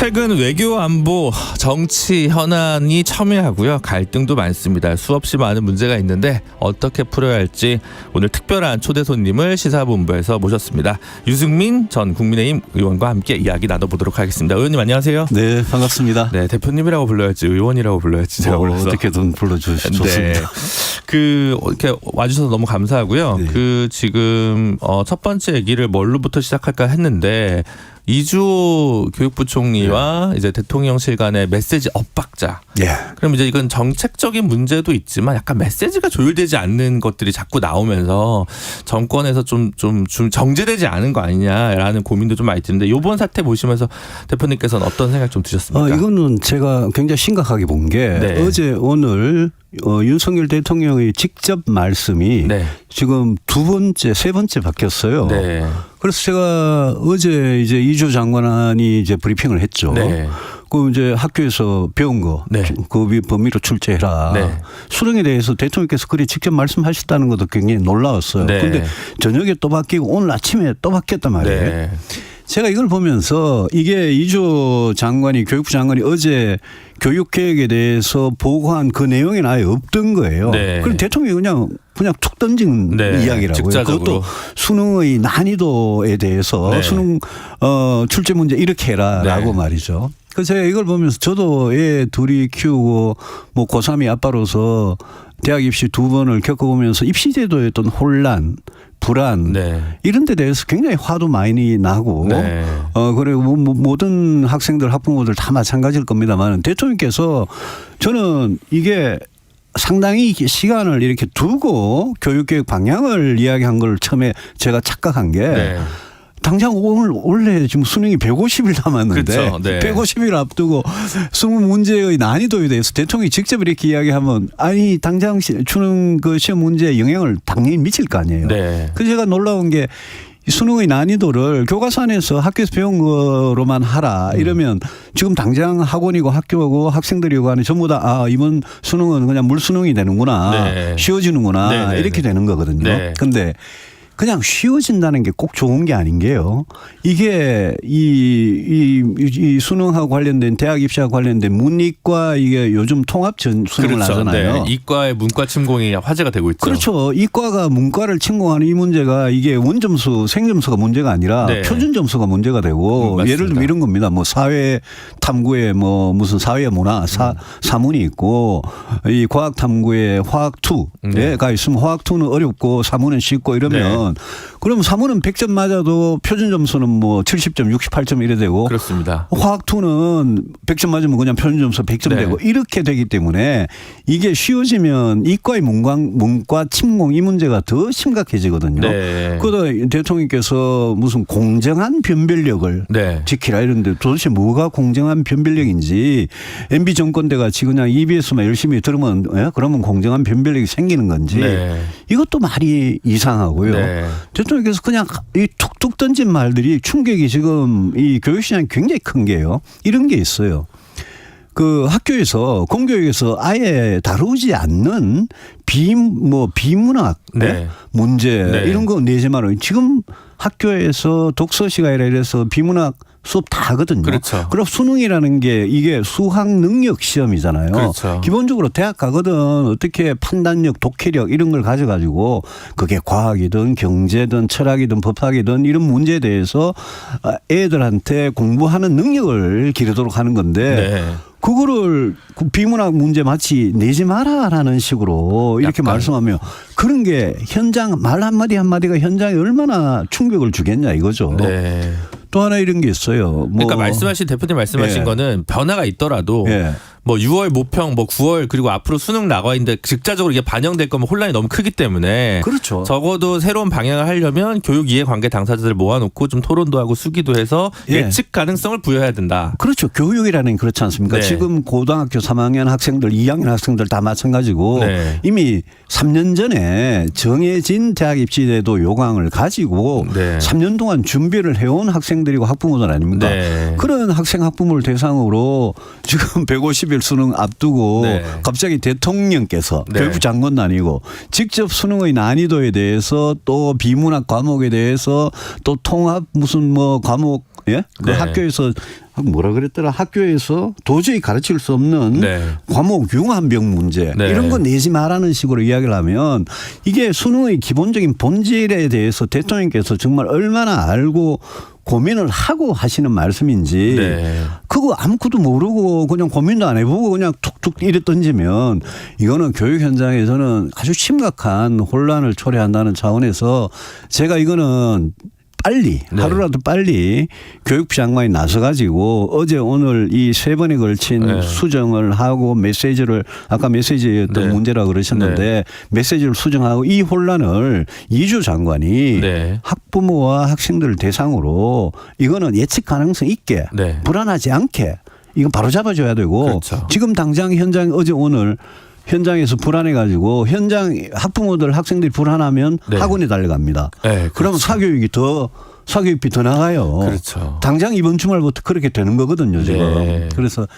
최근 외교 안보 정치 현안이 첨예하고요. 갈등도 많습니다. 수없이 많은 문제가 있는데 어떻게 풀어야 할지 오늘 특별한 초대 손님을 시사본부에서 모셨습니다. 유승민 전 국민의힘 의원과 함께 이야기 나눠보도록 하겠습니다. 의원님 안녕하세요. 네, 반갑습니다. 네, 대표님이라고 불러야지 의원이라고 불러야지 제가 몰라서 어떻게든 불러주시죠. 네. 이렇게 와주셔서 너무 감사하고요. 네. 지금 첫 번째 얘기를 뭘로부터 시작할까 했는데 이주호 교육부총리와 이제 대통령실 간의 메시지 엇박자. 예. 그럼 이제 이건 정책적인 문제도 있지만 약간 메시지가 조율되지 않는 것들이 자꾸 나오면서 정권에서 좀 정제되지 않은 거 아니냐라는 고민도 좀 많이 드는데 이번 사태 보시면서 대표님께서는 어떤 생각 좀 드셨습니까? 이거는 제가 굉장히 심각하게 본 게 네. 어제 오늘 윤석열 대통령의 직접 말씀이 네. 지금 세 번째 바뀌었어요. 네. 그래서 제가 어제 이제 이주 장관이 이제 브리핑을 했죠. 네. 그 이제 학교에서 배운 거, 네. 그 범위로 출제해라. 네. 수능에 대해서 대통령께서 그리 직접 말씀하셨다는 것도 굉장히 놀라웠어요. 그런데 네. 저녁에 또 바뀌고 오늘 아침에 또 바뀌었단 말이에요. 네. 제가 이걸 보면서 이게 이주 장관이 교육부 장관이 어제 교육계획에 대해서 보고한 그 내용에는 아예 없던 거예요. 네. 그럼 대통령이 그냥 툭 던진 네. 이야기라고요. 직자적으로. 그것도 수능의 난이도에 대해서 네. 수능 출제 문제 이렇게 해라라고 네. 말이죠. 그래서 제가 이걸 보면서 저도 애 둘이 키우고 뭐 고3이 아빠로서 대학 입시 2번을 겪어보면서 입시 제도에 어떤 혼란, 불안 네. 이런 데 대해서 굉장히 화도 많이 나고 네. 그리고 모든 학생들 학부모들 다 마찬가지일 겁니다만 대통령께서 저는 이게 상당히 시간을 이렇게 두고 교육계획 방향을 이야기한 걸 처음에 제가 착각한 게 네. 당장 원래 지금 수능이 150일 남았는데 그렇죠. 네. 150일 앞두고 수능 문제의 난이도에 대해서 대통령이 직접 이렇게 이야기하면 아니 당장 수능 그 시험 문제에 영향을 당연히 미칠 거 아니에요. 네. 그래서 제가 놀라운 게 수능의 난이도를 교과서 안에서 학교에서 배운 거로만 하라 이러면 지금 당장 학원이고 학교고 학생들이고 하는 전부 다 이번 수능은 그냥 물수능이 되는구나. 네. 쉬워지는구나. 네, 네, 이렇게 네. 되는 거거든요. 네. 근데 그냥 쉬워진다는 게 꼭 좋은 게 아닌 게요. 이게 이 수능하고 관련된 대학 입시하고 관련된 문이과 이게 요즘 통합 수능을 그렇죠. 하잖아요. 네. 이과의 문과 침공이 화제가 되고 있죠. 그렇죠. 이과가 문과를 침공하는 이 문제가 이게 원점수, 생점수가 문제가 아니라 네. 표준 점수가 문제가 되고 맞습니다. 예를 들면 이런 겁니다. 뭐 사회 탐구에 뭐 무슨 사회 문화 사문이 있고 이 과학 탐구에 화학2가 있으면 화학2는 어렵고 사문은 쉽고 이러면 그럼 사문은 100점 맞아도 표준 점수는 뭐 70점, 68점 이래 되고 그렇습니다. 화학2는 100점 맞으면 그냥 표준 점수 100점 네. 되고 이렇게 되기 때문에 이게 쉬워지면 이과의 문과 침공 이 문제가 더 심각해지거든요. 네. 그러다 대통령께서 무슨 공정한 변별력을 네. 지키라 이런데 도대체 뭐가 공정한 변별력인지 MB 정권 때 같이 그냥 EBS만 열심히 들으면 그러면 공정한 변별력이 생기는 건지 네. 이것도 말이 이상하고요. 네. 대통령께서 그냥 이 툭툭 던진 말들이 충격이 지금 이 교육시장이 굉장히 큰 게요. 이런 게 있어요. 그 학교에서 공교육에서 아예 다루지 않는 비문학 네. 문제 네. 이런 거 내지만 지금 학교에서 독서 시간이라 이래서 비문학 수업 다 하거든요. 그렇죠. 그럼 수능이라는 게 이게 수학 능력 시험이잖아요. 그렇죠. 기본적으로 대학 가거든 어떻게 판단력, 독해력 이런 걸 가져가지고 그게 과학이든 경제든 철학이든 법학이든 이런 문제에 대해서 애들한테 공부하는 능력을 기르도록 하는 건데 네. 그거를 비문학 문제 마치 내지 마라라는 식으로 이렇게 약간. 말씀하면 그런 게 현장 말 한마디 한마디가 현장에 얼마나 충격을 주겠냐 이거죠. 네. 또 하나 이런 게 있어요. 그러니까 대표님 말씀하신 예. 거는 변화가 있더라도 예. 뭐 6월 모평 뭐 9월 그리고 앞으로 수능 나가 있는데 즉자적으로 이게 반영될 거면 혼란이 너무 크기 때문에 그렇죠. 적어도 새로운 방향을 하려면 교육 이해관계 당사자들 모아놓고 좀 토론도 하고 수기도 해서 예. 예측 가능성을 부여해야 된다. 그렇죠. 교육이라는 게 그렇지 않습니까? 네. 지금 고등학교 3학년 학생들, 2학년 학생들 다 마찬가지고 네. 이미 3년 전에 정해진 대학 입시제도 요강을 가지고 네. 3년 동안 준비를 해온 학생들이고 학부모들 아닙니까? 네. 그런 학생 학부모를 대상으로 지금 150일 수능 앞두고 네. 갑자기 대통령께서 네. 교육부 장관도 아니고 직접 수능의 난이도에 대해서 또 비문학 과목에 대해서 또 통합 무슨 뭐 과목 예? 그 네. 학교에서 뭐라 그랬더라? 학교에서 도저히 가르칠 수 없는 네. 과목 융합병 문제 네. 이런 거 내지 말라는 식으로 이야기를 하면 이게 수능의 기본적인 본질에 대해서 대통령께서 정말 얼마나 알고 고민을 하고 하시는 말씀인지 네. 그거 아무것도 모르고 그냥 고민도 안 해보고 그냥 툭툭 이래 던지면 이거는 교육 현장에서는 아주 심각한 혼란을 초래한다는 차원에서 제가 이거는 빨리 네. 하루라도 빨리 교육부 장관이 나서가지고 어제 오늘 이 세 번에 걸친 네. 수정을 하고 메시지를 아까 메시지였던 네. 문제라고 그러셨는데 메시지를 수정하고 이 혼란을 이주 장관이 네. 학부모와 학생들을 대상으로 이거는 예측 가능성 있게 네. 불안하지 않게 이건 바로 잡아줘야 되고 그렇죠. 지금 당장 현장 어제 오늘 현장에서 불안해가지고 현장 학부모들 학생들이 불안하면 네. 학원에 달려갑니다. 네, 그렇죠. 그러면 사교육비 더 나가요. 그렇죠. 당장 이번 주말부터 그렇게 되는 거거든요. 지금. 네. 그래서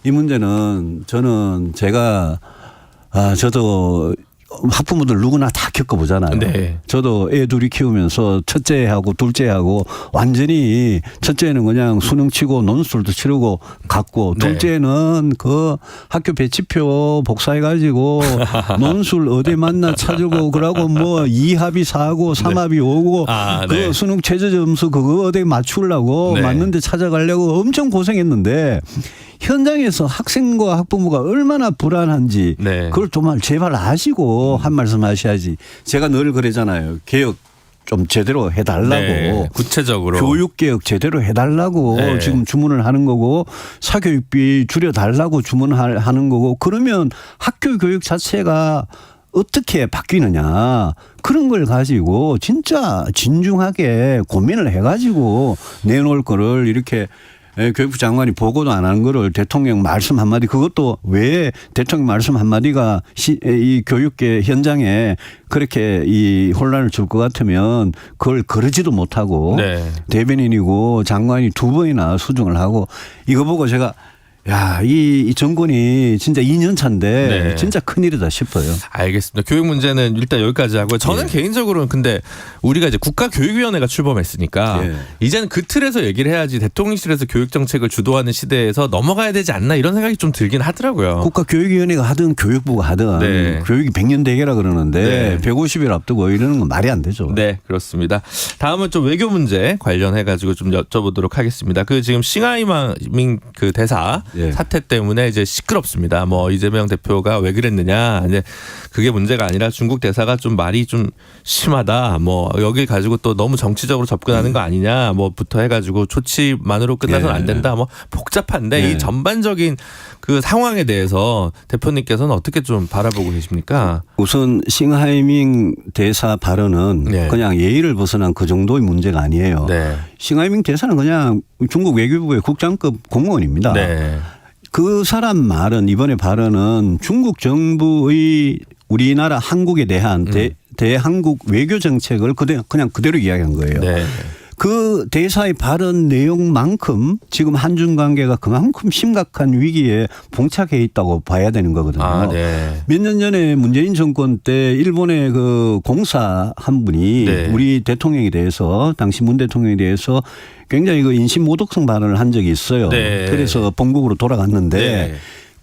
이 문제는 저는 제가 저도 학부모들 누구나 다 겪어보잖아요. 네. 저도 애 둘이 키우면서 첫째하고 둘째하고 완전히 첫째는 그냥 수능 치고 논술도 치르고 갔고 네. 둘째는 그 학교 배치표 복사해가지고 논술 어디 만나 찾으고 그러고 뭐 2합이 4고 3합이 5고 아, 그 네. 수능 최저 점수 그거 어디 맞추려고 네. 맞는데 찾아가려고 엄청 고생했는데 현장에서 학생과 학부모가 얼마나 불안한지 네. 그걸 정말 제발 아시고 한 말씀 하셔야지. 제가 늘 그러잖아요. 개혁 좀 제대로 해달라고. 네. 구체적으로. 교육개혁 제대로 해달라고 네. 지금 주문을 하는 거고 사교육비 줄여달라고 주문하는 거고 그러면 학교 교육 자체가 어떻게 바뀌느냐 그런 걸 가지고 진짜 진중하게 고민을 해가지고 내놓을 거를 이렇게 교육부 장관이 보고도 안 하는 거를 대통령 말씀 한마디 그것도 왜 대통령 말씀 한마디가 이 교육계 현장에 그렇게 이 혼란을 줄 것 같으면 그걸 거르지도 못하고 네. 대변인이고 장관이 두 번이나 수정을 하고 이거 보고 제가 야, 이 정권이 진짜 2년 차인데 네. 진짜 큰일이다 싶어요. 알겠습니다. 교육 문제는 일단 여기까지 하고 저는 개인적으로는 근데 우리가 이제 국가교육위원회가 출범했으니까 예. 이제는 그 틀에서 얘기를 해야지 대통령실에서 교육정책을 주도하는 시대에서 넘어가야 되지 않나 이런 생각이 좀 들긴 하더라고요. 국가교육위원회가 하든 교육부가 하든 네. 교육이 100년 대계라 그러는데 네. 150일 앞두고 이러는 건 말이 안 되죠. 네, 그렇습니다. 다음은 좀 외교 문제 관련해 가지고 좀 여쭤보도록 하겠습니다. 그 지금 싱하이밍 그 대사 예. 사태 때문에 이제 시끄럽습니다. 뭐 이재명 대표가 왜 그랬느냐. 이제 그게 문제가 아니라 중국 대사가 좀 말이 좀 심하다. 뭐 여기 가지고 또 너무 정치적으로 접근하는 거 아니냐. 뭐부터 해가지고 조치만으로 끝나서는 안 된다. 뭐 복잡한데 예. 이 전반적인 그 상황에 대해서 대표님께서는 어떻게 좀 바라보고 계십니까? 우선 싱하이밍 대사 발언은 네. 그냥 예의를 벗어난 그 정도의 문제가 아니에요. 네. 싱하이밍 대사는 그냥 중국 외교부의 국장급 공무원입니다. 네. 그 사람 말은 이번에 발언은 중국 정부의 우리나라 한국에 대한 대한국 외교 정책을 그냥 그대로 이야기한 거예요. 네. 그 대사의 발언 내용만큼 지금 한중 관계가 그만큼 심각한 위기에 봉착해 있다고 봐야 되는 거거든요. 아, 네. 몇 년 전에 문재인 정권 때 일본의 그 공사 한 분이 네. 우리 대통령에 대해서 당시 문 대통령에 대해서 굉장히 그 인신 모독성 발언을 한 적이 있어요. 네. 그래서 본국으로 돌아갔는데 네.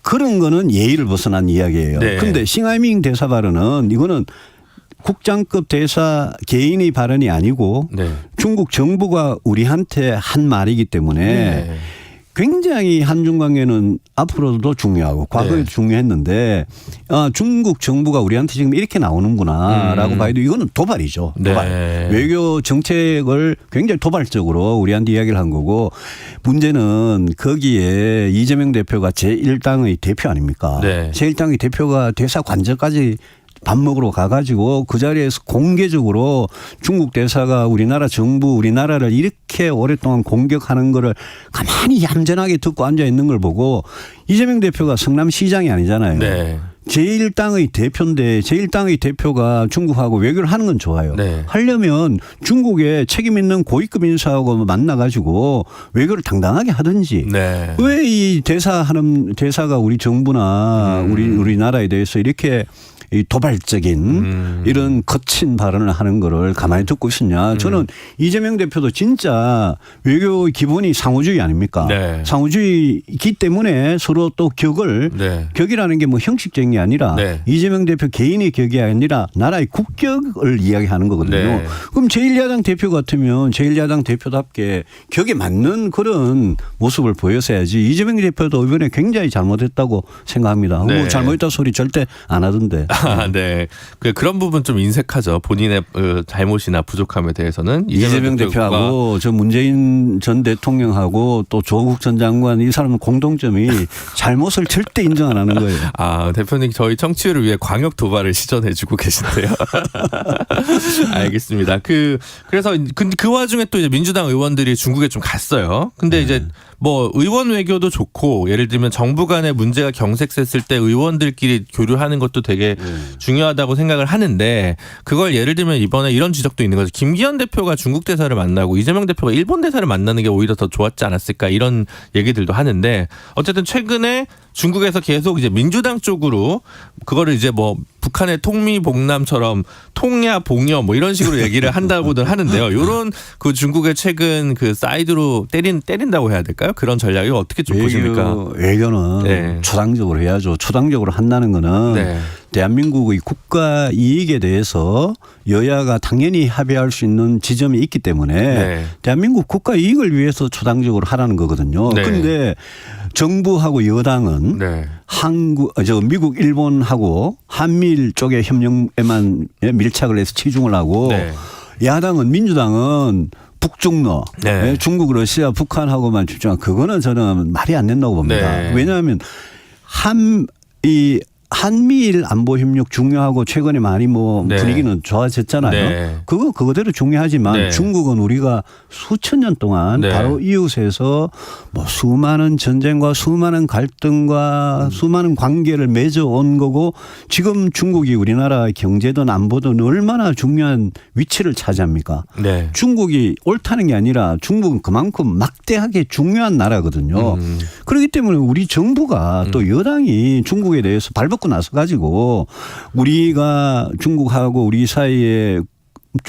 그런 거는 예의를 벗어난 이야기예요. 네. 그런데 싱하이밍 대사 발언은 이거는 국장급 대사 개인의 발언이 아니고 네. 중국 정부가 우리한테 한 말이기 때문에 네. 굉장히 한중 관계는 앞으로도 중요하고 과거에도 네. 중요했는데 중국 정부가 우리한테 지금 이렇게 나오는구나라고 봐도 이거는 도발이죠. 도발. 네. 외교 정책을 굉장히 도발적으로 우리한테 이야기를 한 거고 문제는 거기에 이재명 대표가 제1당의 대표 아닙니까? 네. 제1당의 대표가 대사 관저까지 밥 먹으러 가가지고 그 자리에서 공개적으로 중국 대사가 우리나라 정부 우리나라를 이렇게 오랫동안 공격하는 거를 가만히 얌전하게 듣고 앉아 있는 걸 보고 이재명 대표가 성남시장이 아니잖아요. 네. 제1당의 대표인데 제1당의 대표가 중국하고 외교를 하는 건 좋아요. 네. 하려면 중국에 책임 있는 고위급 인사하고 만나가지고 외교를 당당하게 하든지 네. 왜 이 대사가 우리 정부나 우리나라에 대해서 이렇게 이 도발적인 이런 거친 발언을 하는 거를 가만히 듣고 있었냐. 저는 이재명 대표도 진짜 외교의 기본이 상호주의 아닙니까? 네. 상호주의이기 때문에 서로 또 네. 격이라는 게 뭐 형식적인 게 아니라 네. 이재명 대표 개인의 격이 아니라 나라의 국격을 이야기하는 거거든요. 네. 그럼 제1야당 대표 같으면 제1야당 대표답게 격에 맞는 그런 모습을 보였어야지. 이재명 대표도 이번에 굉장히 잘못했다고 생각합니다. 네. 뭐 잘못했다 소리 절대 안 하던데. 네. 그런 부분 좀 인색하죠. 본인의 잘못이나 부족함에 대해서는 이재명 대표하고 저 문재인 전 대통령하고 또 조국 전 장관 이 사람은 공통점이 잘못을 절대 인정 안 하는 거예요. 아, 대표님 저희 청취율을 위해 광역 도발을 시전해주고 계신데요. 알겠습니다. 그래서 그 와중에 또 이제 민주당 의원들이 중국에 좀 갔어요. 근데 이제 뭐 의원 외교도 좋고 예를 들면 정부 간에 문제가 경색됐을 때 의원들끼리 교류하는 것도 되게 중요하다고 생각을 하는데 그걸 예를 들면 이번에 이런 지적도 있는 거죠. 김기현 대표가 중국 대사를 만나고 이재명 대표가 일본 대사를 만나는 게 오히려 더 좋았지 않았을까 이런 얘기들도 하는데 어쨌든 최근에 중국에서 계속 이제 민주당 쪽으로 그거를 이제 뭐 북한의 통미봉남처럼 통야 봉여 뭐 이런 식으로 얘기를 한다고들 하는데요. 이런 그 중국의 최근 그 사이드로 때린다고 해야 될까요? 그런 전략이 어떻게 좀 보십니까? 외교는 네. 초당적으로 해야죠. 초당적으로 한다는 거는 네. 대한민국의 국가 이익에 대해서 여야가 당연히 합의할 수 있는 지점이 있기 때문에 네. 대한민국 국가 이익을 위해서 초당적으로 하라는 거거든요. 그런데 네. 정부하고 여당은 네. 미국, 일본하고 한미일 쪽의 협력에만 밀착을 해서 치중을 하고 네. 야당은 민주당은 북중러, 네. 중국, 러시아, 북한하고만 집중한 그거는 저는 말이 안 된다고 봅니다. 네. 왜냐하면 한미일 안보 협력 중요하고 최근에 많이 뭐 네. 분위기는 좋아졌잖아요. 네. 그거대로 중요하지만 네. 중국은 우리가 수천 년 동안 네. 바로 이웃에서 뭐 수많은 전쟁과 수많은 갈등과 수많은 관계를 맺어온 거고 지금 중국이 우리나라 경제든 안보든 얼마나 중요한 위치를 차지합니까? 네. 중국이 옳다는 게 아니라 중국은 그만큼 막대하게 중요한 나라거든요. 그렇기 때문에 우리 정부가 또 여당이 중국에 대해서 발벗고 나서 가지고 우리가 중국하고 우리 사이에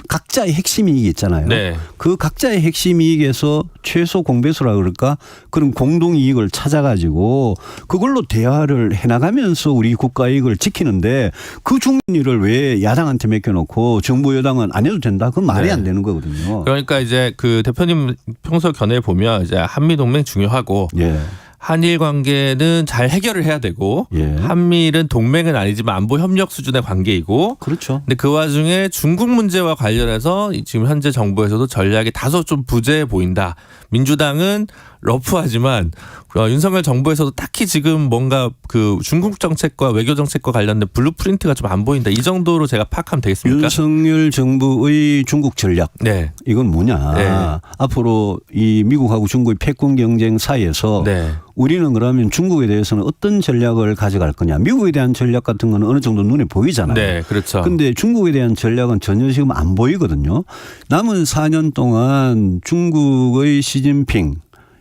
각자의 핵심 이익이 있잖아요. 네. 그 각자의 핵심 이익에서 최소 공배수라 그럴까 그런 공동 이익을 찾아가지고 그걸로 대화를 해나가면서 우리 국가 이익을 지키는데 그 중요한 일을 왜 야당한테 맡겨놓고 정부 여당은 안 해도 된다? 그건 말이 네. 안 되는 거거든요. 그러니까 이제 그 대표님 평소 견해 보면 이제 한미 동맹 중요하고 예. 한일 관계는 잘 해결을 해야 되고 예. 한미일은 동맹은 아니지만 안보 협력 수준의 관계이고 그렇죠. 근데 그 와중에 중국 문제와 관련해서 지금 현재 정부에서도 전략이 다소 좀 부재해 보인다. 민주당은 러프하지만 윤석열 정부에서도 딱히 지금 뭔가 그 중국 정책과 외교 정책과 관련된 블루프린트가 좀 안 보인다. 이 정도로 제가 파악하면 되겠습니까? 윤석열 정부의 중국 전략. 네. 이건 뭐냐. 네. 앞으로 이 미국하고 중국의 패권 경쟁 사이에서 네. 우리는 그러면 중국에 대해서는 어떤 전략을 가져갈 거냐. 미국에 대한 전략 같은 거는 어느 정도 눈에 보이잖아요. 네, 그렇죠. 근데 중국에 대한 전략은 전혀 지금 안 보이거든요. 남은 4년 동안 중국의 시진핑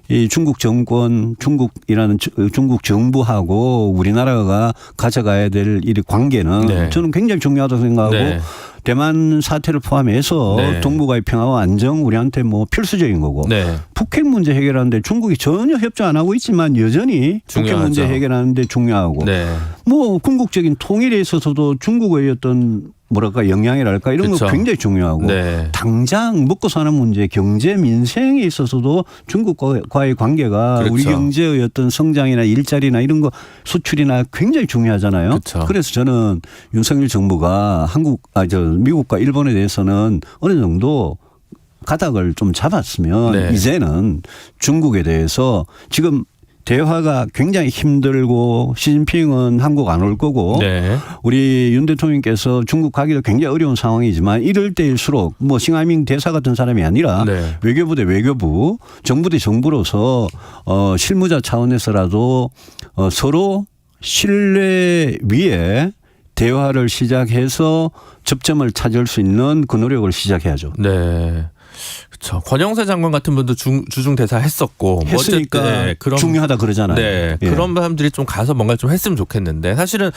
이 중국 정권, 중국이라는 중국 정부하고 우리나라가 가져가야 될 이 관계는 네. 저는 굉장히 중요하다고 생각하고 네. 대만 사태를 포함해서 네. 동북아의 평화와 안정 우리한테 뭐 필수적인 거고 네. 북핵 문제 해결하는데 중국이 전혀 협조 안 하고 있지만 여전히 중요하죠. 북핵 문제 해결하는데 중요하고 네. 뭐 궁극적인 통일에 있어서도 중국의 어떤 뭐랄까 영향이랄까 이런 그렇죠. 거 굉장히 중요하고 네. 당장 먹고 사는 문제 경제 민생에 있어서도 중국과의 관계가 그렇죠. 우리 경제의 어떤 성장이나 일자리나 이런 거 수출이나 굉장히 중요하잖아요. 그렇죠. 그래서 저는 윤석열 정부가 미국과 일본에 대해서는 어느 정도 가닥을 좀 잡았으면 네. 이제는 중국에 대해서 지금 대화가 굉장히 힘들고 시진핑은 한국 안 올 거고 네. 우리 윤 대통령께서 중국 가기도 굉장히 어려운 상황이지만 이럴 때일수록 뭐 싱하이밍 대사 같은 사람이 아니라 네. 외교부 대 외교부 정부 대 정부로서 실무자 차원에서라도 서로 신뢰 위에 대화를 시작해서 접점을 찾을 수 있는 그 노력을 시작해야죠. 네. 그렇죠. 권영세 장관 같은 분도 주중 대사 했었고 뭐 했으니까 어쨌든, 네, 그런, 중요하다 그러잖아요. 네, 예. 그런 사람들이 좀 가서 뭔가 좀 했으면 좋겠는데 사실은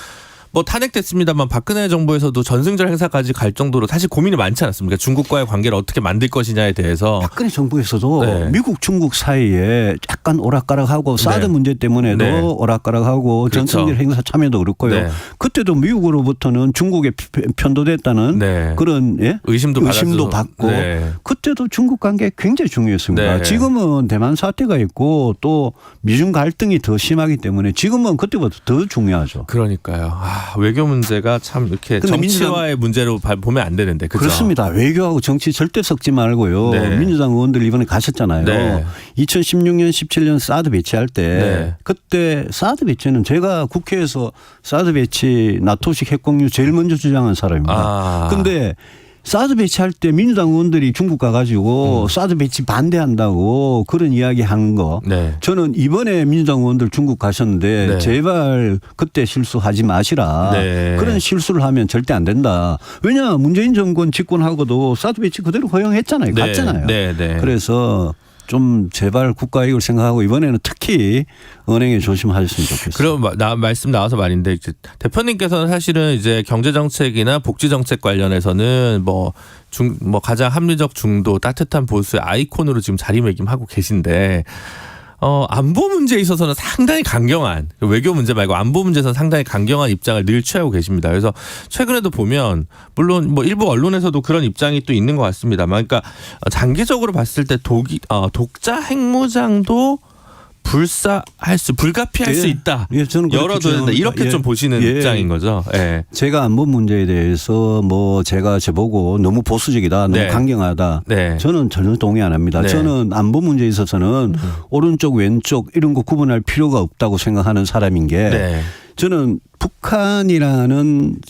뭐 탄핵됐습니다만 박근혜 정부에서도 전승절 행사까지 갈 정도로 사실 고민이 많지 않았습니까? 중국과의 관계를 어떻게 만들 것이냐에 대해서. 박근혜 정부에서도 네. 미국 중국 사이에 약간 오락가락하고 사드 네. 문제 때문에도 네. 오락가락하고 그렇죠. 전승절 행사 참여도 그렇고요. 네. 그때도 미국으로부터는 중국에 편도됐다는 네. 그런 예? 의심도 받고 네. 그때도 중국 관계 굉장히 중요했습니다. 네. 지금은 대만 사태가 있고 또 미중 갈등이 더 심하기 때문에 지금은 그때보다 더 중요하죠. 그러니까요. 외교 문제가 참 이렇게 근데 정치와의 문제로 보면 안 되는데. 그죠? 그렇습니다. 외교하고 정치 절대 섞지 말고요. 네. 민주당 의원들 이번에 가셨잖아요. 네. 2016년, 17년 사드 배치할 때 네. 그때 사드 배치는 제가 국회에서 사드 배치 나토식 핵공유 제일 먼저 주장한 사람입니다. 그런데 사드 배치할 때 민주당 의원들이 중국 가가지고 사드 배치 반대한다고 그런 이야기 한 거. 네. 저는 이번에 민주당 의원들 중국 가셨는데 네. 제발 그때 실수하지 마시라. 네. 그런 실수를 하면 절대 안 된다. 왜냐 문재인 정권 집권하고도 사드 배치 그대로 허용했잖아요. 네. 갔잖아요. 네. 네. 그래서 좀 제발 국가 이익을 생각하고 이번에는 특히 은행에 조심하셨으면 좋겠어요. 그럼 말씀 나와서 말인데 이제 대표님께서는 사실은 이제 경제 정책이나 복지 정책 관련해서는 뭐 가장 합리적 중도 따뜻한 보수의 아이콘으로 지금 자리매김하고 계신데 안보 문제에 있어서는 상당히 강경한 외교 문제 말고 안보 문제에서는 상당히 강경한 입장을 늘 취하고 계십니다. 그래서 최근에도 보면 물론 뭐 일부 언론에서도 그런 입장이 또 있는 것 같습니다만, 그러니까 장기적으로 봤을 때 독자 핵무장도 불가피할 수 있다. 예, 저는 열어둬야 된다. 이렇게 좀 보시는 입장인 거죠. 예. 제가 안보 문제에 대해서 제가 저보고 너무 보수적이다, 너무 네. 강경하다. 네. 저는 전혀 동의 안 합니다. 네. 저는 안보 문제에 있어서는 오른쪽 왼쪽 이런 거 구분할 필요가 없다고 생각하는 사람인 게 네. 저는 북한이라는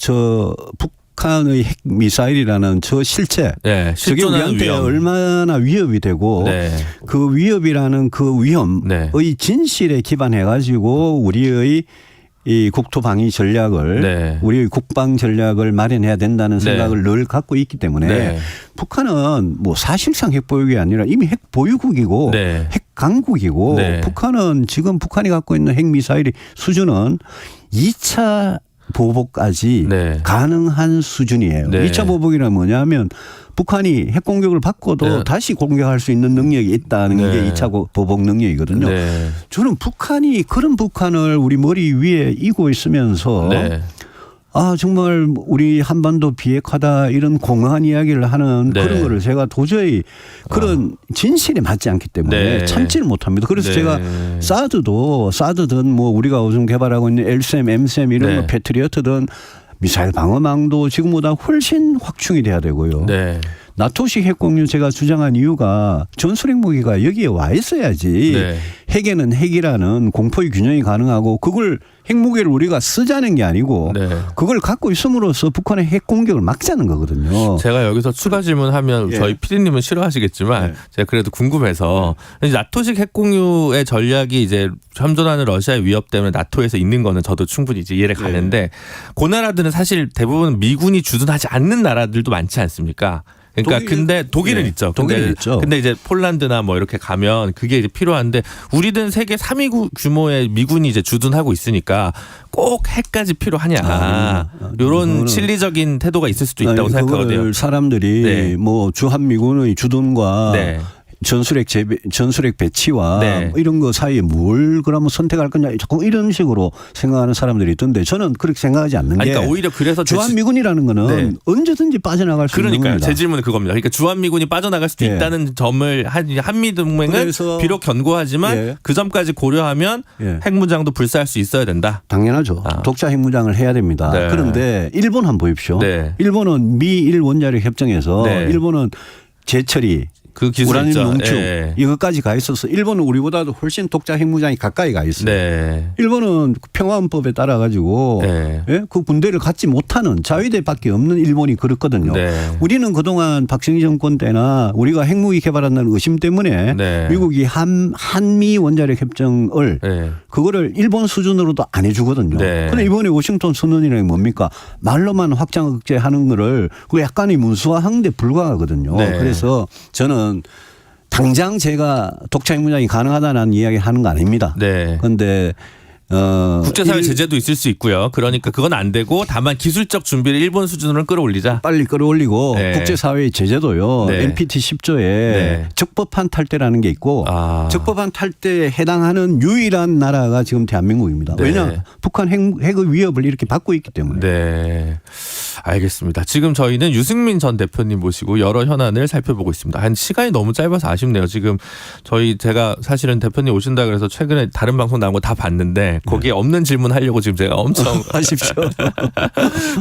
북한의 핵 미사일이라는 저 실체, 네. 저게 실존하는 우리한테 위험. 얼마나 위협이 되고 네. 그 위협이라는 그 위험의 네. 진실에 기반해 가지고 우리의 이 국토 방위 전략을 네. 우리의 국방 전략을 마련해야 된다는 생각을 늘 갖고 있기 때문에 네. 북한은 사실상 핵 보유국이 아니라 이미 핵 보유국이고 네. 핵 강국이고 네. 북한은 지금 북한이 갖고 있는 핵 미사일의 수준은 2차 보복까지 네. 가능한 수준이에요. 네. 2차 보복이란 뭐냐면 북한이 핵 공격을 받고도 네. 다시 공격할 수 있는 능력이 있다는 네. 게 2차 보복 능력이거든요. 네. 저는 그런 북한을 우리 머리 위에 이고 있으면서 네. 정말 우리 한반도 비핵화다 이런 공허한 이야기를 하는 네. 그런 거를 제가 도저히 그런 진실에 맞지 않기 때문에 네. 참지를 못합니다. 그래서 네. 제가 사드든 우리가 요즘 개발하고 있는 LSM, MSM 이런 네. 거 패트리어트든 미사일 방어망도 지금보다 훨씬 확충이 돼야 되고요. 네. 나토식 핵공유 제가 주장한 이유가 전술핵 무기가 여기에 와 있어야지 네. 핵에는 핵이라는 공포의 균형이 가능하고 그걸 핵무기를 우리가 쓰자는 게 아니고 네. 그걸 갖고 있음으로써 북한의 핵 공격을 막자는 거거든요. 제가 여기서 추가 질문하면 예. 저희 PD님은 싫어하시겠지만 네. 제가 그래도 궁금해서 이제 나토식 핵공유의 전략이 이제 현존하는 러시아의 위협 때문에 나토에서 있는 거는 저도 충분히 이제 이해를 가는데 그 나라들은 사실 대부분 미군이 주둔하지 않는 나라들도 많지 않습니까? 그러니까 근데 독일은 예, 있죠. 독일은 있죠. 근데 이제 폴란드나 뭐 이렇게 가면 그게 이제 필요한데 우리는 세계 3위 규모의 미군이 이제 주둔하고 있으니까 꼭 핵까지 필요하냐. 이런 실리적인 태도가 있을 수도 있다고 생각하거든요. 그걸 사람들이 네. 주한미군의 주둔과 네. 전술핵 배치와 네. 이런 거 사이에 뭘 그러면 선택할 거냐 자꾸 이런 식으로 생각하는 사람들이 있던데 저는 그렇게 생각하지 않는 게 그러니까 오히려 그래서 주한미군이라는 거는 네. 언제든지 빠져나갈 수 있는 그러니까요. 겁니다. 제 질문은 그겁니다. 그러니까 주한미군이 빠져나갈 수도 예. 있다는 점을 한미동맹은 그래서 비록 견고하지만 예. 그 점까지 고려하면 예. 핵무장도 불사할 수 있어야 된다. 당연하죠. 독자 핵무장을 해야 됩니다. 네. 그런데 일본 한번 보십시오. 네. 일본은 미일 원자력 협정에서 네. 일본은 재처리 그 기술 우라늄 있죠. 농축 예. 이것까지 가 있어서 일본은 우리보다도 훨씬 독자 핵무장이 가까이 가 있어요. 네. 일본은 평화헌법에 따라 가지고 네. 예? 그 군대를 갖지 못하는 자위대밖에 없는 일본이 그렇거든요. 네. 우리는 그동안 박정희 정권 때나 우리가 핵무기 개발한다는 의심 때문에 네. 미국이 한미 원자력 협정을 네. 그거를 일본 수준으로도 안 해주거든요. 네. 그런데 이번에 워싱턴 선언이라는 게 뭡니까? 말로만 확장 억제하는 거를 그 약간의 문수화한 데 불과하거든요. 네. 그래서 저는 당장 제가 독자 핵무장이 가능하다는 이야기를 하는 거 아닙니다. 네. 그런데 국제사회 제재도 있을 수 있고요. 그러니까 그건 안 되고 다만 기술적 준비를 일본 수준으로 끌어올리자. 빨리 끌어올리고 네. 국제사회의 제재도요. 네. NPT 10조에 네. 적법한 탈퇴라는 게 있고 아. 적법한 탈퇴에 해당하는 유일한 나라가 지금 대한민국입니다. 네. 왜냐 북한 핵의 위협을 이렇게 받고 있기 때문에. 네. 알겠습니다. 지금 저희는 유승민 전 대표님 모시고 여러 현안을 살펴보고 있습니다. 한 시간이 너무 짧아서 아쉽네요. 지금 제가 사실은 대표님 오신다 그래서 최근에 다른 방송 나온 거 다 봤는데 거기에 없는 질문 하려고 지금 제가 엄청 하십시오.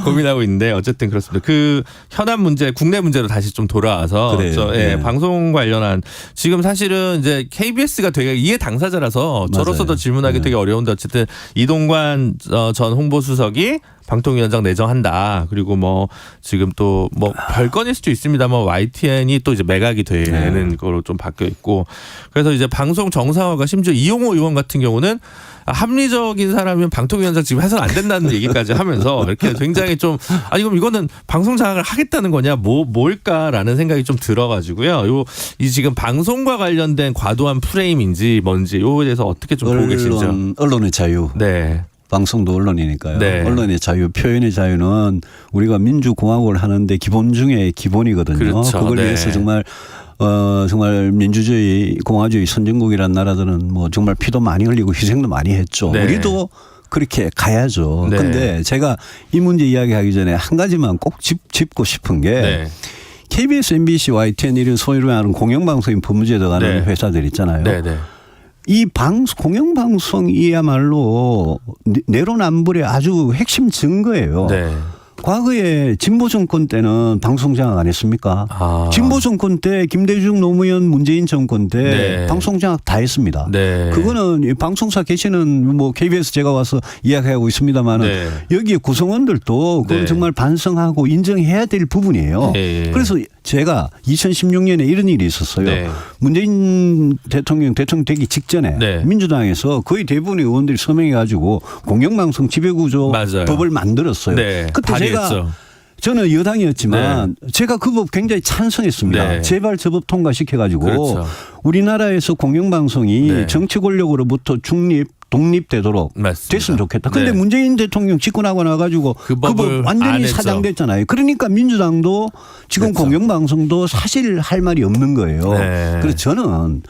고민하고 있는데 어쨌든 그렇습니다. 그 현안 문제, 국내 문제로 다시 좀 돌아와서 그래요. 예, 네. 방송 관련한 지금 사실은 이제 KBS가 되게 이해 당사자라서 저로서도 맞아요. 질문하기 네. 되게 어려운데 어쨌든 이동관 전 홍보수석이 방통위원장 내정한다. 그리고 뭐 지금 또 뭐 별건일 수도 있습니다만 YTN이 또 이제 매각이 되는 거로 좀 바뀌어 있고 그래서 이제 방송 정상화가 심지어 이용호 의원 같은 경우는 합리적인 사람이면 방통위원장 지금 해서는 안 된다는 얘기까지 하면서 이렇게 굉장히 좀 아니 그럼 이거는 방송 장악을 하겠다는 거냐 뭘까라는 생각이 좀 들어가지고요. 이 지금 방송과 관련된 과도한 프레임인지 뭔지 요에 대해서 어떻게 좀 보고 계시죠? 언론의 자유. 네. 방송도 언론이니까요. 네. 언론의 자유, 표현의 자유는 우리가 민주공화국을 하는데 기본 중에 기본이거든요. 그렇죠. 그걸 네. 위해서 정말 민주주의, 공화주의 선진국이라는 나라들은 뭐 정말 피도 많이 흘리고 희생도 많이 했죠. 네. 우리도 그렇게 가야죠. 네. 그런데 제가 이 문제 이야기하기 전에 한 가지만 꼭 짚고 싶은 게 네. KBS, MBC, YTN 이런 소위로 하는 공영방송인 법무제에 들어가는 네. 회사들 있잖아요. 네, 네. 이 공영방송이야말로 내로남불의 아주 핵심 증거예요. 네. 과거에 진보 정권 때는 방송 장악 안 했습니까? 아. 진보 정권 때 김대중 노무현 문재인 정권 때 네. 방송 장악 다 했습니다. 네. 그거는 이 방송사 계시는 뭐 KBS 제가 와서 이야기하고 있습니다만은 네. 여기에 구성원들도 그건 네. 정말 반성하고 인정해야 될 부분이에요. 네. 그래서 제가 2016년에 이런 일이 있었어요. 네. 문재인 대통령 되기 직전에 네. 민주당에서 거의 대부분의 의원들이 서명해 가지고 공영방송 지배구조 맞아요. 법을 만들었어요. 네. 그때 발의했죠. 저는 여당이었지만 제가 그 법 굉장히 찬성했습니다. 네. 제발 저 법 통과시켜가지고 그렇죠. 우리나라에서 공영방송이 네. 정치 권력으로부터 독립되도록 맞습니다. 됐으면 좋겠다. 그런데 네. 문재인 대통령 집권하고 나가지고 그 그 법을 법 안 완전히 했죠. 사장됐잖아요. 그러니까 민주당도 지금 그렇죠. 공영방송도 사실 할 말이 없는 거예요. 네. 그래서 저는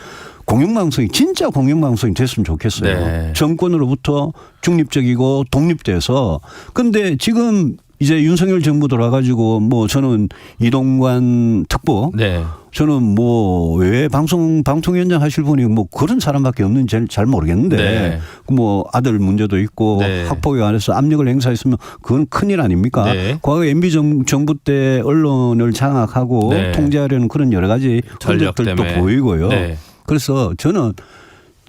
공영방송이 진짜 공영방송이 됐으면 좋겠어요. 네. 정권으로부터 중립적이고 독립돼서. 그런데 지금 이제 윤석열 정부 돌아가지고 뭐 저는 이동관 특보 네. 저는 뭐 왜 방통위원장 하실 분이 뭐 그런 사람밖에 없는지 잘 모르겠는데 네. 뭐 아들 문제도 있고 네. 학폭에 관해서 압력을 행사했으면 그건 큰일 아닙니까? 네. 과거 MB 정부 때 언론을 장악하고 네. 통제하려는 그런 여러 가지 전략 흔적들도 때문에. 보이고요. 네. 그래서 저는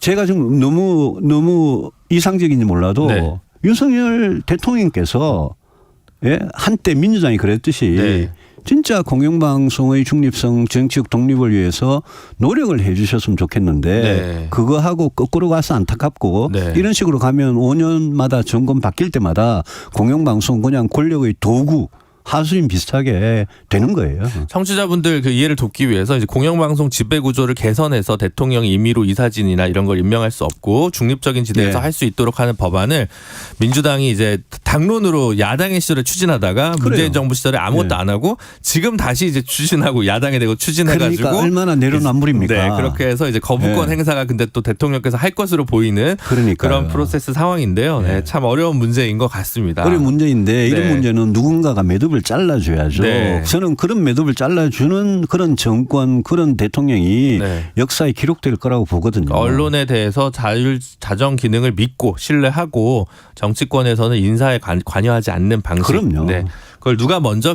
제가 좀 너무 이상적인지 몰라도 네. 윤석열 대통령께서 예? 한때 민주당이 그랬듯이 네. 진짜 공영방송의 중립성 정치적 독립을 위해서 노력을 해 주셨으면 좋겠는데 네. 그거 하고 거꾸로 가서 안타깝고 네. 이런 식으로 가면 5년마다 정권 바뀔 때마다 공영방송 그냥 권력의 도구 하수인 비슷하게 되는 거예요. 청취자분들 그 이해를 돕기 위해서 이제 공영방송 지배 구조를 개선해서 대통령이 임의로 이사진이나 이런 걸 임명할 수 없고 중립적인 지대에서 네. 할 수 있도록 하는 법안을 민주당이 이제 당론으로 야당의 시절에 추진하다가 문재인 정부 시절에 아무것도 네. 안 하고 지금 다시 이제 추진하고 야당에 대고 추진해가지고 그러니까 얼마나 내로남불입니까? 네, 그렇게 해서 이제 거부권 네. 행사가 근데 또 대통령께서 할 것으로 보이는 그러니까요. 그런 프로세스 상황인데요. 네, 네. 참 어려운 문제인 것 같습니다. 어려운 문제인데 이런 네. 문제는 누군가가 매듭을 잘라줘야죠. 네. 저는 그런 매듭을 잘라주는 그런 정권, 그런 대통령이 네. 역사에 기록될 거라고 보거든요. 언론에 대해서 자정 기능을 믿고 신뢰하고 정치권에서는 인사에 관여하지 않는 방식. 그럼요. 네. 그걸 누가 먼저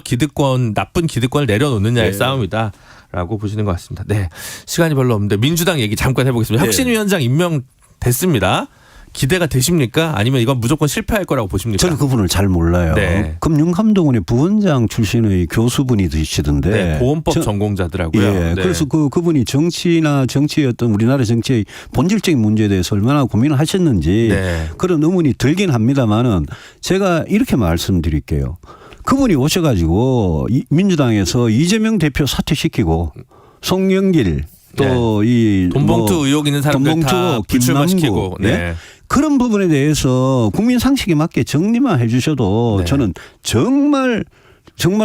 나쁜 기득권을 내려놓느냐의 네. 싸움이다. 라고 보시는 것 같습니다. 네, 시간이 별로 없는데 민주당 얘기 잠깐 해보겠습니다. 네. 혁신위원장 임명됐습니다. 기대가 되십니까? 아니면 이건 무조건 실패할 거라고 보십니까? 저는 그분을 잘 몰라요. 네. 금융감독원의 부원장 출신의 교수분이 되시던데. 네, 보험법 전공자더라고요. 예. 네. 그래서 그분이 정치나 정치의 어떤 우리나라 정치의 본질적인 문제에 대해서 얼마나 고민을 하셨는지 네. 그런 의문이 들긴 합니다만은 제가 이렇게 말씀드릴게요. 그분이 오셔가지고 민주당에서 이재명 대표 사퇴시키고 송영길 또 이 돈봉투 의혹 있는 사람들 다 불출마시키고 예? 네. 그런 부분에 대해서 국민 상식에 맞게 정리만 해주셔도 네. 저는 정말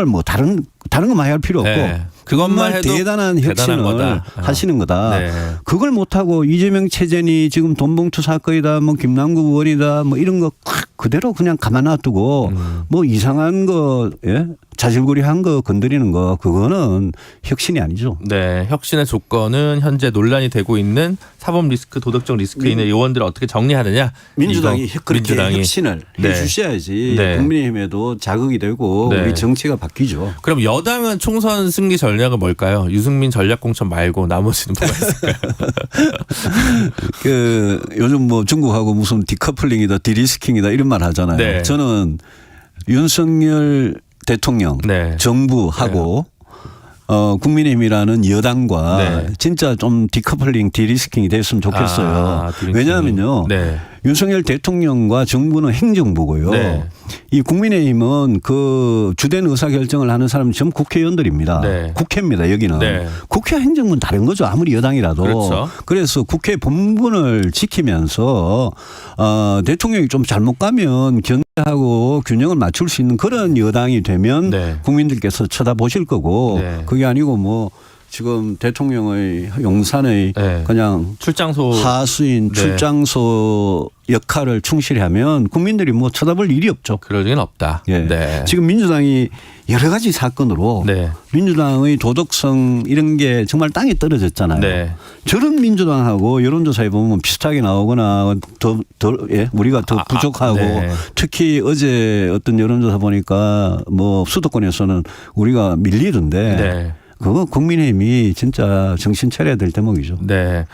뭐 다른 거 많이 할 필요 없고 네. 그것만 정말 해도 대단한 혁신을 거다. 하시는 거다. 네. 그걸 못하고 이재명 체제니 지금 돈봉투 사건이다 뭐 김남국 의원이다 뭐 이런 거 그대로 그냥 가만 놔두고 뭐 이상한 거 예? 자질구리한 거 건드리는 거 그거는 혁신이 아니죠. 네, 혁신의 조건은 현재 논란이 되고 있는 사법 리스크, 도덕적 리스크 있는 의원들을 어떻게 정리하느냐. 민주당이 이거 그렇게 혁신을 네. 해주셔야지 네. 국민의힘에도 자극이 되고 네. 우리 정치가 바뀌죠. 그럼 여당은 총선 승리 전략은 뭘까요? 유승민 전략공천 말고 나머지는 뭐가 있을까요? 그 요즘 뭐 중국하고 무슨 디커플링이다 디리스킹이다 이런 말 하잖아요. 네. 저는 윤석열 대통령 네. 정부하고 국민의힘이라는 여당과 네. 진짜 좀 디커플링 디리스킹이 됐으면 좋겠어요. 왜냐하면요. 네. 윤석열 대통령과 정부는 행정부고요. 네. 이 국민의힘은 그 주된 의사결정을 하는 사람은 전부 국회의원들입니다. 네. 국회입니다. 여기는. 네. 국회 행정부는 다른 거죠. 아무리 여당이라도. 그렇죠. 그래서 국회 본분을 지키면서 대통령이 좀 잘못 가면 견제하고 균형을 맞출 수 있는 그런 여당이 되면 네. 국민들께서 쳐다보실 거고 네. 그게 아니고 뭐 지금 대통령의 용산의 네. 그냥 출장소 하수인 네. 출장소 역할을 충실히 하면 국민들이 뭐 쳐다볼 일이 없죠. 그럴 리는 없다. 예. 네. 지금 민주당이 여러 가지 사건으로 네. 민주당의 도덕성 이런 게 정말 땅에 떨어졌잖아요. 네. 저런 민주당하고 여론조사에 보면 비슷하게 나오거나 예? 우리가 더 부족하고 네. 특히 어제 어떤 여론조사 보니까 뭐 수도권에서는 우리가 밀리던데 네. 그거 국민의힘이 진짜 정신 차려야 될 대목이죠. 네.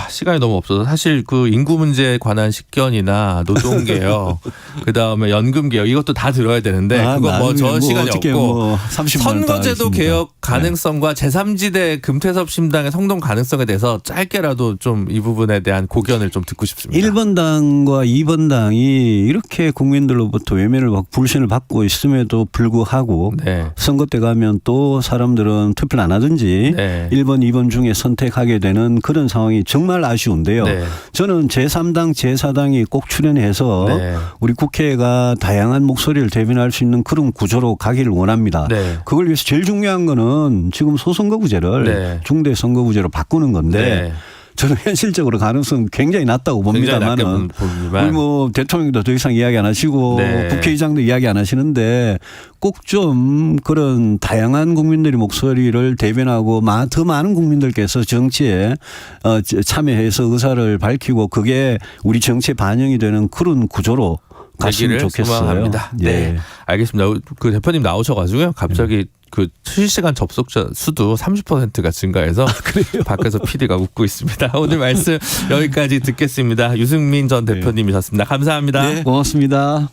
시간이 너무 없어서 사실 그 인구 문제에 관한 식견이나 노동개혁, 그 다음에 연금개혁 이것도 다 들어야 되는데 그거 뭐 저 시간이 없고 뭐 30만 선거제도 개혁 가능성과 제3지대 금태섭 심당의 성동 가능성에 대해서 짧게라도 좀 이 부분에 대한 고견을 좀 듣고 싶습니다. 1번 당과 2번 당이 이렇게 국민들로부터 외면을 받고 불신을 받고 있음에도 불구하고 네. 선거 때 가면 또 사람들은 투표를 안 하든지 네. 1번, 2번 중에 선택하게 되는 그런 상황이 정말 아쉬운데요. 네. 저는 제3당, 제4당이 꼭 출연해서 네. 우리 국회가 다양한 목소리를 대변할 수 있는 그런 구조로 가기를 원합니다. 네. 그걸 위해서 제일 중요한 거는 지금 소선거구제를 네. 중대선거구제로 바꾸는 건데 네. 저는 현실적으로 가능성 굉장히 낮다고 봅니다만은 우리 뭐 대통령도 더 이상 이야기 안 하시고 네. 국회의장도 이야기 안 하시는데 꼭 좀 그런 다양한 국민들의 목소리를 대변하고 더 많은 국민들께서 정치에 참여해서 의사를 밝히고 그게 우리 정치에 반영이 되는 그런 구조로 갔으면 좋겠어요. 소망합니다. 예. 네, 알겠습니다. 그 대표님 나오셔가지고요. 갑자기 그 실시간 접속자 수도 30%가 증가해서 밖에서 PD가 웃고 있습니다. 오늘 말씀 여기까지 듣겠습니다. 유승민 전 대표님이셨습니다. 감사합니다. 네, 고맙습니다.